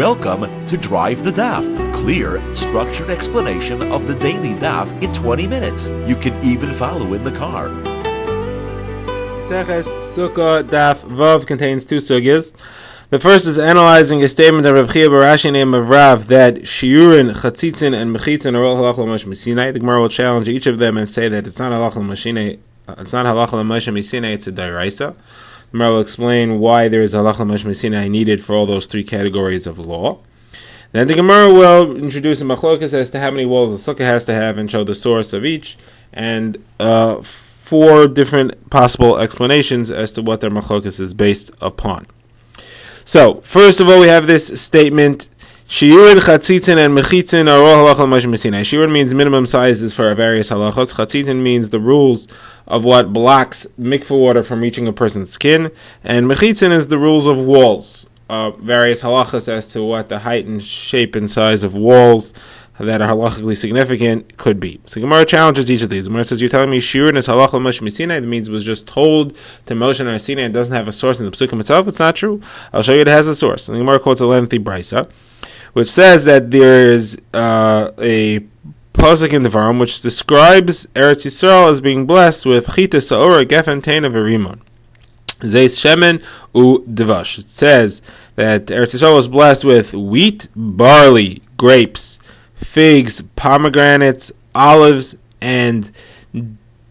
Welcome to Drive the Daf. Clear, structured explanation of the daily Daf in 20 minutes. You can even follow in the car. Sukkah Daf Vav contains two sugyas. The first is analyzing a statement of Rav Chia Barashi name of Rav that Shiurin, Chatzitzin, and Mechitzin are all halach l'Moshe Misinai. The Gemara will challenge each of them and say that it's not halach l'Moshe Misinai, it's a Dairaisa. The Gemara will explain why there is halach l'Moshe Misinai needed for all those three categories of law. Then the Gemara will introduce a machlokas as to how many walls the sukkah has to have and show the source of each, and four different possible explanations as to what their machlokas is based upon. So, first of all, we have this statement: Shiurin, Chatzitzin, and Mechitzin are all halach l'Moshe Misinai. Shiurin means minimum sizes for various halachos. Chatzitzin means the rules of what blocks mikveh water from reaching a person's skin, and Mechitzin is the rules of walls. Various halachas as to what the height and shape and size of walls that are halachically significant could be. So Gemara challenges each of these. Gemara says, you're telling me Shiurin is halach l'Moshe Misinai? That means it was just told to Moshe and Sinai and doesn't have a source in the Psukim itself? It's not true. I'll show you it has a source. And the Gemara quotes a lengthy brisa, which says that there is a pasuk in the Devarim which describes Eretz Yisrael as being blessed with chita sa'ora gefen teina v'rimon. Zeis shemen u devash. It says that Eretz Yisrael was blessed with wheat, barley, grapes, figs, pomegranates, olives, and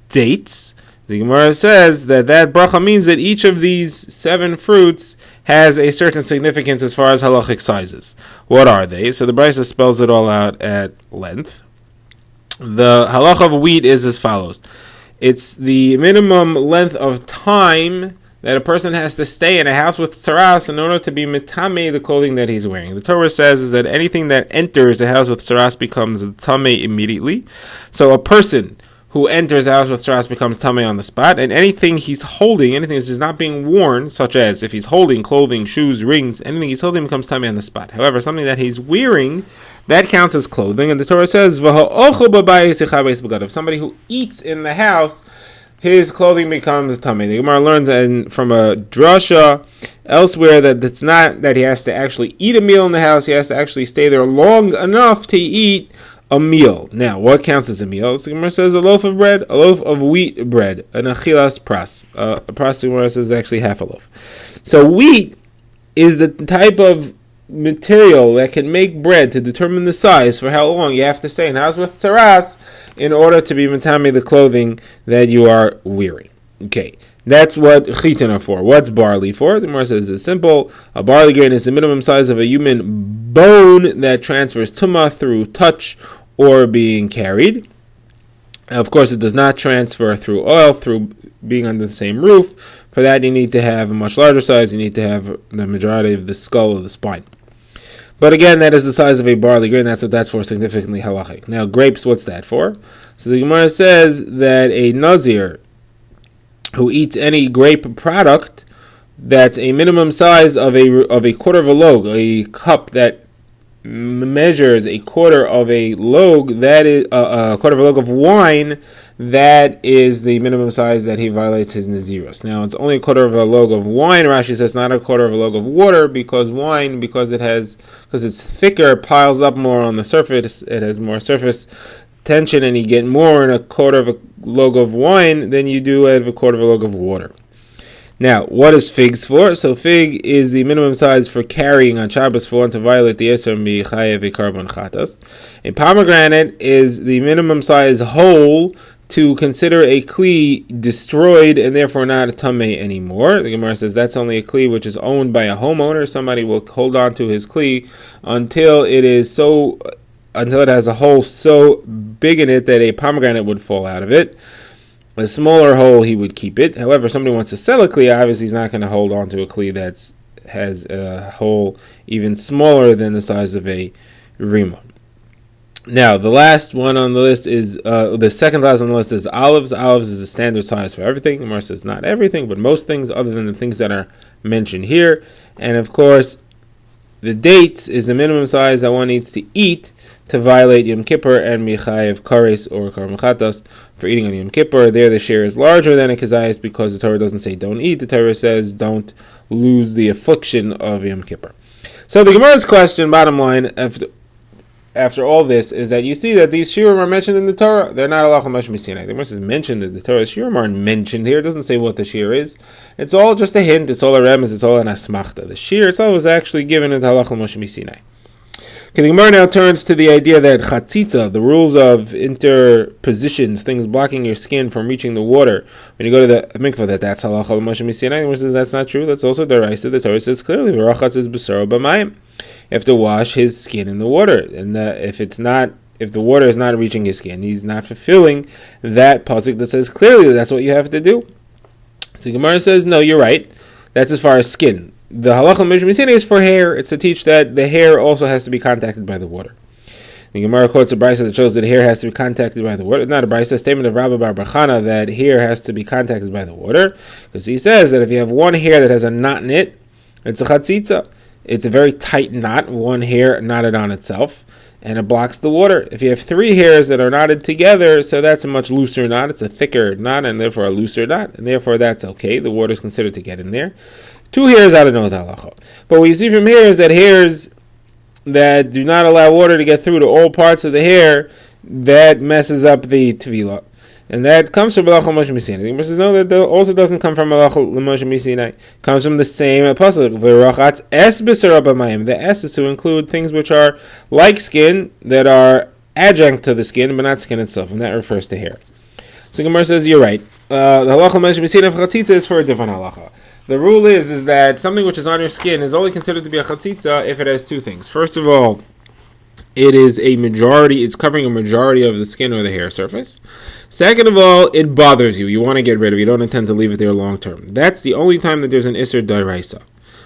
dates. The Gemara says that bracha means that each of these 7 fruits has a certain significance as far as halachic sizes. What are they? So the brisa spells it all out at length. The halacha of wheat is as follows. It's the minimum length of time that a person has to stay in a house with tsaras in order to be mitame the clothing that he's wearing. The Torah says is that anything that enters a house with tsaras becomes tameh immediately. So a person who enters a house with tsaras becomes tameh on the spot, and anything he's holding, anything that's just not being worn, such as if he's holding clothing, shoes, rings, anything he's holding becomes tameh on the spot. However, something that he's wearing, that counts as clothing, and the Torah says, if somebody who eats in the house, his clothing becomes tameh. The Gemara learns from a drasha elsewhere that it's not that he has to actually eat a meal in the house, he has to actually stay there long enough to eat a meal. Now, what counts as a meal? The Gemara says a loaf of bread, a loaf of wheat bread, an achilas pras. A pras, the Gemara says, is actually half a loaf. So wheat is the type of material that can make bread to determine the size for how long you have to stay in house with tsaras in order to be mitame the clothing that you are wearing. Okay, that's what chitin are for. What's barley for? The Gemara says it's simple. A barley grain is the minimum size of a human bone that transfers tumah through touch or being carried. Of course, it does not transfer through oil, through being under the same roof. For that, you need to have a much larger size. You need to have the majority of the skull or the spine. But again, that is the size of a barley grain. That's what that's for, significantly halachic. Now, grapes, what's that for? So the Gemara says that a nazir who eats any grape product, that's a minimum size of a quarter of a log, a cup that measures a quarter of a log, that is a quarter of a log of wine, that is the minimum size that he violates his nazirus. Now, it's only a quarter of a log of wine. Rashi says not a quarter of a log of water, because wine, because it's thicker, piles up more on the surface. It has more surface tension, and you get more in a quarter of a log of wine than you do out of a quarter of a log of water. Now, what is figs for? So fig is the minimum size for carrying on Shabbos for one to violate the Eser Michayev Karbon Chatas. A pomegranate is the minimum size whole to consider a kli destroyed and therefore not a tameh anymore. The Gemara says that's only a kli which is owned by a homeowner. Somebody will hold on to his kli until it has a hole so big in it that a pomegranate would fall out of it. A smaller hole, he would keep it. However, if somebody wants to sell a kli, obviously he's not going to hold on to a kli that has a hole even smaller than the size of a rimon. Now, the last one on the list is, the second last on the list is olives. Olives is a standard size for everything. The Gemara says not everything, but most things, other than the things that are mentioned here. And of course, the dates is the minimum size that one needs to eat to violate Yom Kippur and Michayev Kares or Karmachatas for eating on Yom Kippur. There the share is larger than a Kazayas because the Torah doesn't say don't eat. The Torah says don't lose the affliction of Yom Kippur. So the Gemara's question, bottom line, after all this, is that you see that these shiurim are mentioned in the Torah. They're not halacha l'moshe misinai. The Gemara says mentioned in the Torah. Shiurim aren't mentioned here. It doesn't say what the shiur is. It's all just a hint. It's all a remez. It's all an asmachta. The shiur itself was actually given in halacha l'moshe misinai. Okay, the Gemara now turns to the idea that chatzitza, the rules of interpositions, things blocking your skin from reaching the water, when you go to the mikvah, that's halacha l'moshe misinai. The Gemara says that's not true. That's also deraisa. The Torah says clearly, v'rachatz is b'saro b'mayim. You have to wash his skin in the water, and if the water is not reaching his skin, he's not fulfilling that pasuk that says clearly that's what you have to do. So Gemara says, no, you're right. That's as far as skin. The halacha l'moshe misinai is for hair. It's to teach that the hair also has to be contacted by the water. The Gemara quotes a brisa that shows that hair has to be contacted by the water. It's not a brisa, a statement of Rabbi Bar Bachana that hair has to be contacted by the water, because he says that if you have one hair that has a knot in it, it's a chatzitza. It's a very tight knot, one hair knotted on itself, and it blocks the water. If you have three hairs that are knotted together, so that's a much looser knot. It's a thicker knot, and therefore a looser knot, and therefore that's okay. The water is considered to get in there. Two hairs, I don't know the halacha. But what you see from here is that hairs that do not allow water to get through to all parts of the hair, that messes up the tevilah. And that comes from halacha l'moshe misinai. The Gemara says no, that also doesn't come from halacha l'moshe misinai. It comes from the same pasuk. V'rachatz es b'sara b'mayim. The es is to include things which are like skin, that are adjunct to the skin, but not skin itself, and that refers to hair. So Gemara says you're right. The halacha l'moshe misinai for chatzitza is for a different halacha. The rule is that something which is on your skin is only considered to be a chatzitza if it has two things. First of all, it is a majority, it's covering a majority of the skin or the hair surface. Second of all, it bothers you. You want to get rid of it. You don't intend to leave it there long term. That's the only time that there's an Isser D'Oraisa.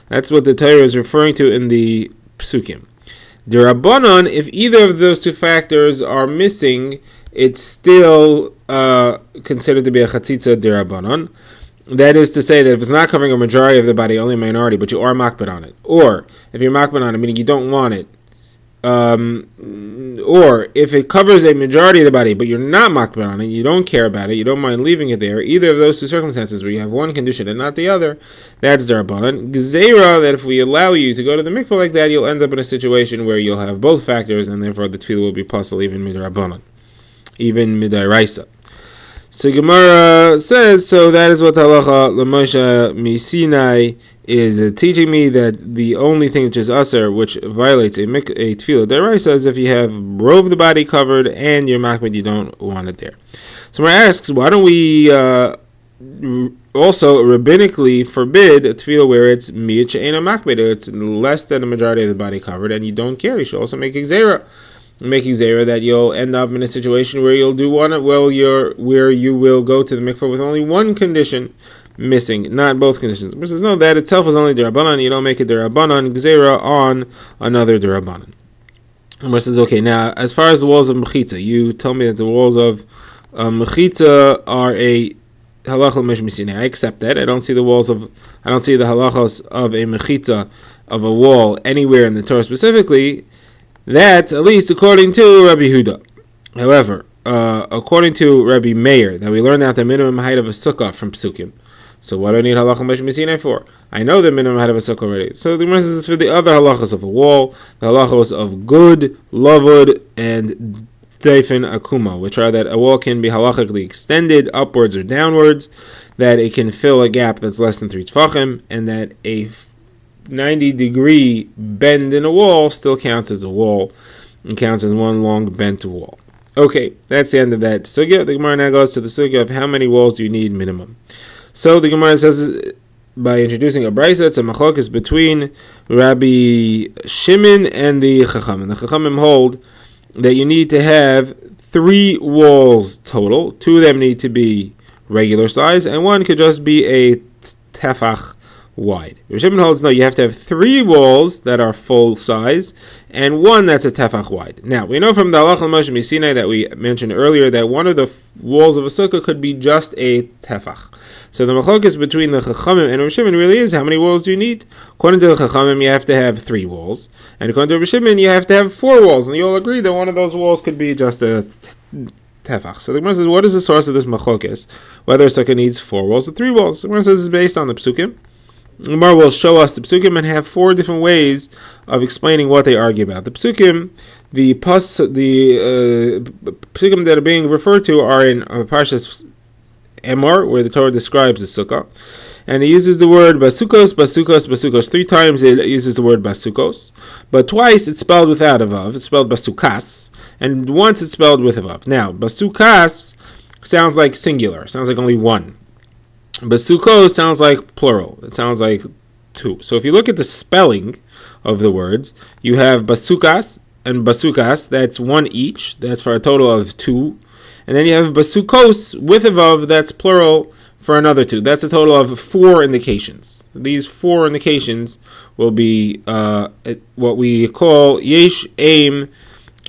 That's what the Torah is referring to in the Psukim. D'Rabbanan, if either of those two factors are missing, it's still considered to be a Chatzitza D'Rabbanan. That is to say that if it's not covering a majority of the body, only a minority, but you are makbid on it. Or, if you're makbid on it, meaning you don't want it, or if it covers a majority of the body, but you're not makbid on it, you don't care about it, you don't mind leaving it there, either of those two circumstances where you have one condition and not the other, that's d'Rabbanan. Gzeira, that if we allow you to go to the mikveh like that, you'll end up in a situation where you'll have both factors, and therefore the tefillah will be possible even midrabbanan, even midairaisa. So Gemara says, so that is what halacha l'moshe misinai is teaching me, that the only thing which is aser, which violates a tefillah d'oraisa, is if you have rove the body covered and you're makbid, you don't want it there. So Gemara asks, why don't we also rabbinically forbid a tefillah where it's miyat she'eina makbid, it's less than a majority of the body covered, and you don't care? You should also make exera. Making zera that you'll end up in a situation where you'll do one, where you will go to the mikveh with only one condition missing, not both conditions. But says no, that itself is only d'Rabbanan. You don't make it d'Rabbanan gzeira on another d'Rabbanan. And says okay, now as far as the walls of mechitza, you tell me that the walls of mechitza are a halacha l'moshe misinai. I accept that. I don't see the halachos of a mechitza of a wall anywhere in the Torah specifically. That's at least according to Rabbi Huda. However, according to Rabbi Meir, that we learned out the minimum height of a sukkah from Psukim. So what do I need halacha l'moshe misinai for? I know the minimum height of a sukkah already. So the Gemara is for the other halachas of a wall, the halachas of gud, lavud, and daifen akuma, which are that a wall can be halachically extended upwards or downwards, that it can fill a gap that's less than 3 tefachim, and that a 90-degree bend in a wall still counts as a wall and counts as one long bent wall. Okay, that's the end of that sugya. The Gemara now goes to the sugya of how many walls do you need minimum. So the Gemara says, by introducing a brisa, it's a machlokes between Rabbi Shimon and the Chachamim. The Chachamim hold that you need to have 3 walls total. 2 of them need to be regular size, and 1 could just be a tefach wide. Rabbi Shimon holds no, you have to have 3 walls that are full size and 1 that's a tefach wide. Now we know from the halacha l'moshe misinai that we mentioned earlier that one of the walls of a sukkah could be just a tefach. So the machlokes between the Chachamim and Rabbi Shimon really is how many walls do you need? According to the Chachamim, you have to have 3 walls, and according to Rabbi Shimon, you have to have 4 walls, and you all agree that one of those walls could be just a tefach. So the Gemara says, what is the source of this machlokes? Whether a sukkah needs 4 walls or 3 walls? The Gemara says it's based on the Psukim. Gemara will show us the psukim and have 4 different ways of explaining what they argue about. The psukim, the psukim that are being referred to are in Parshas Emor, where the Torah describes the sukkah, and it uses the word basukos, basukos, basukos. 3 times it uses the word basukos, but twice it's spelled without a vav. It's spelled basukas, and once it's spelled with a vav. Now, basukas sounds like singular, sounds like only one. Basukos sounds like plural. It sounds like 2. So if you look at the spelling of the words, you have basukas and basukas. That's 1 each. That's for a total of 2. And then you have basukos with a vav. That's plural for another 2. That's a total of 4 indications. These 4 indications will be what we call yesh aim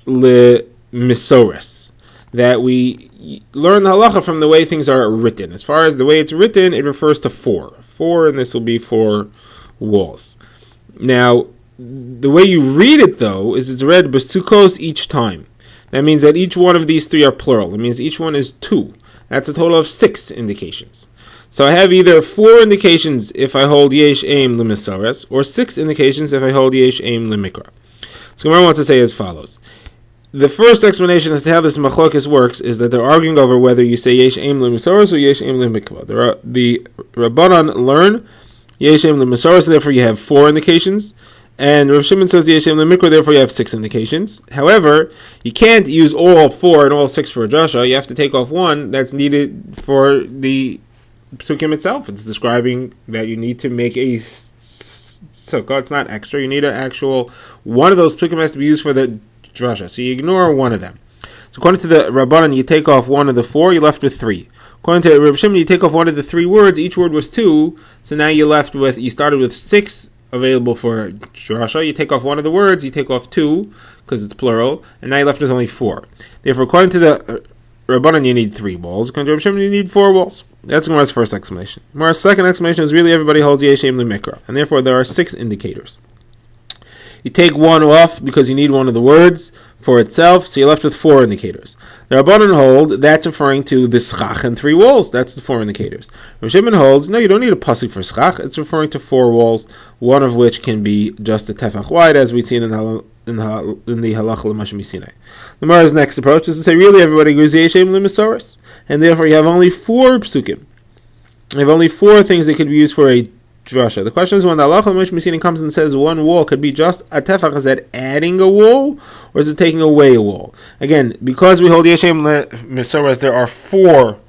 le misores. That we learn the halacha from the way things are written. As far as the way it's written, it refers to 4. 4, and this will be 4 walls. Now, the way you read it, though, is it's read basukos each time. That means that each one of these 3 are plural. It means each one is 2. That's a total of 6 indications. So I have either 4 indications if I hold yesh aim lemisares, or 6 indications if I hold yesh aim lemikra. So Gemara wants to say as follows. The first explanation as to how this machlokes works is that they're arguing over whether you say yesh aim lemisares or yesh aim lemikra. The Rabbanan learn yesh aim lemisares, therefore you have 4 indications. And Rav Shimon says yesh aim lemikra, therefore you have 6 indications. However, you can't use all 4 and all 6 for a drasha. You have to take off 1 that's needed for the psukim itself. It's describing that you need to make a sukkah. It's not extra. You need an actual one of those psukim has to be used for the drasha. So you ignore one of them. So according to the Rabbanan, you take off 1 of the 4. You're left with 3. According to Rav Shimon, you take off 1 of the 3 words. Each word was 2. So now you started with 6 available for drasha. You take off 1 of the words. You take off 2 because it's plural, and now you're left with only 4. Therefore, according to the Rabbanan, you need 3 walls. According to Rav Shimon, you need 4 walls. That's Gemara's first explanation. Gemara's second explanation is really everybody holds yesh aim lemikra, and therefore there are 6 indicators. You take 1 off because you need 1 of the words for itself, so you're left with 4 indicators. The Rabbanan hold that's referring to the schach and 3 walls. That's the 4 indicators. Rav Shimon holds no, you don't need a pasuk for schach. It's referring to 4 walls, one of which can be just a tefach wide, as we've seen in the halacha l'mashem Sinai. The Gemara's next approach is to say really everybody agrees yesh aim lemisares, and therefore you have only 4 psukim. You have only 4 things that could be used for a drasha. The question is when the halacha l'mashem Sinai comes and says 1 wall could be just a tefach, is that adding a wall or is it taking away a wall? Again, because we hold yesh aim lemisares, there are 4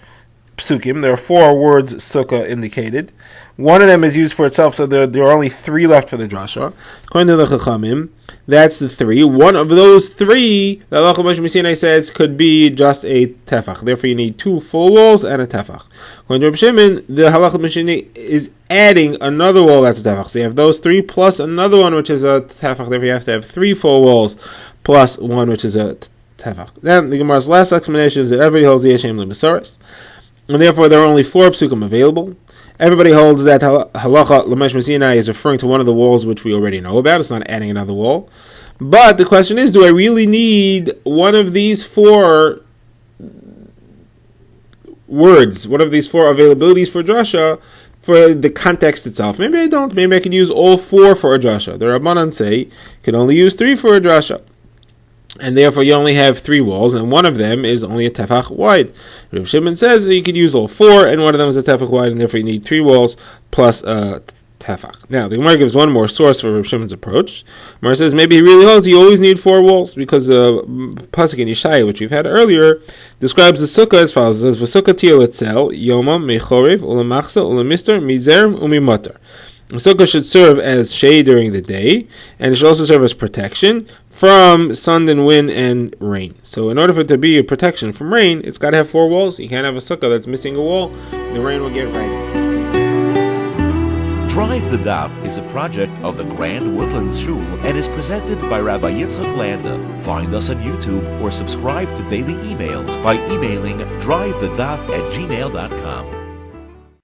psukim. There are 4 words sukkah indicated. 1 of them is used for itself, so there are only 3 left for the drasha. According to the Chachamim, that's the 3. 1 of those 3, the halacha l'mashem Sinai says, could be just a tefach. Therefore, you need 2 full walls and a tefach. According to Reb Shimon, the halacha l'mashem Sinai is adding another wall that's a tefach. So you have those 3 plus another one which is a tefach. Therefore, you have to have 3 full walls plus 1 which is a tefach. Then the Gemara's last explanation is that everybody holds yesh aim lemisares, and therefore there are only 4 psukim available. Everybody holds that halacha l'mashem Sinai is referring to one of the walls which we already know about. It's not adding another wall. But the question is, do I really need one of these 4 words, one of these 4 availabilities for drasha for the context itself? Maybe I don't. Maybe I could use all 4 for a drasha. The Rabbanan say you can only use 3 for a drasha, and therefore you only have 3 walls, and one of them is only a tefach wide. Rav Shimon says that you could use all 4, and one of them is a tefach wide, and therefore you need 3 walls plus a tefach. Now, the Gemara gives one more source for Rav Shimon's approach. Gemara says maybe he really holds you always need 4 walls, because the pasuk in Yeshaya, which we've had earlier, describes the sukkah as follows. It says, "V'sukkah tiyeh letzel, yomam, mechorev, ulemachsa, ulemister, mizerem, umimatar." The sukkah should serve as shade during the day, and it should also serve as protection from sun and wind and rain. So in order for it to be a protection from rain, it's got to have 4 walls. You can't have a sukkah that's missing a wall. The rain will get right in. Drive the Daf is a project of the Grand Woodlands Shul and is presented by Rabbi Yitzchak Landa. Find us on YouTube or subscribe to daily emails by emailing drivethedaf@gmail.com.